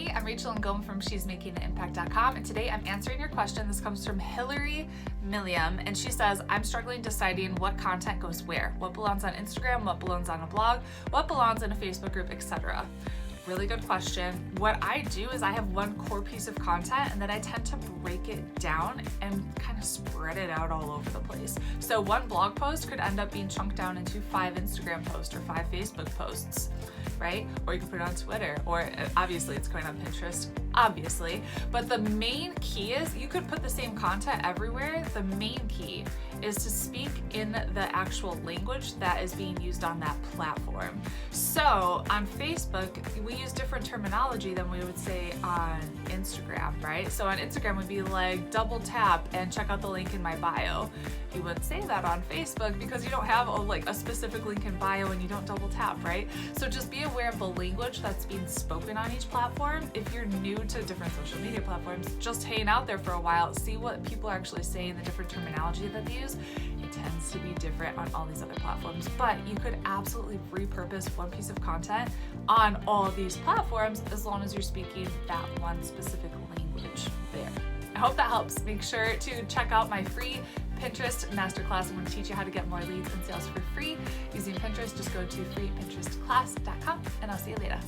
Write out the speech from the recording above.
everybody. I'm Rachel Ngom from she'smakinganimpact.com, and today I'm answering your question. This comes from Hillary Milliam, and she says, I'm struggling deciding what content goes where. What belongs on Instagram, what belongs on a blog, what belongs in a Facebook group, etc. Really good question. What I do is I have one core piece of content and then I tend to break it down and kind of spread it out all over the place. So one blog post could end up being chunked down into 5 Instagram posts or 5 Facebook posts, right? Or you can put it on Twitter, or obviously it's going on Pinterest, obviously. But the main key is you could put the same content everywhere. The main key is to speak in the actual language that is being used on that platform. So on Facebook, we use different terminology than we would say on Instagram, right? So on Instagram would be like double tap and check out the link in my bio. You wouldn't say that on Facebook because you don't have a specific link in bio and you don't double tap, right? So just be aware of the language that's being spoken on each platform. If you're new to different social media platforms, just hang out there for a while, see what people are actually saying, the different terminology that they use. It tends to be different on all these other platforms, but you could absolutely repurpose one piece of content on all these platforms as long as you're speaking that one specific language there. I hope that helps. Make sure to check out my free Pinterest masterclass. I'm going to teach you how to get more leads and sales for free using Pinterest. Just go to freepinterestclass.com and I'll see you later.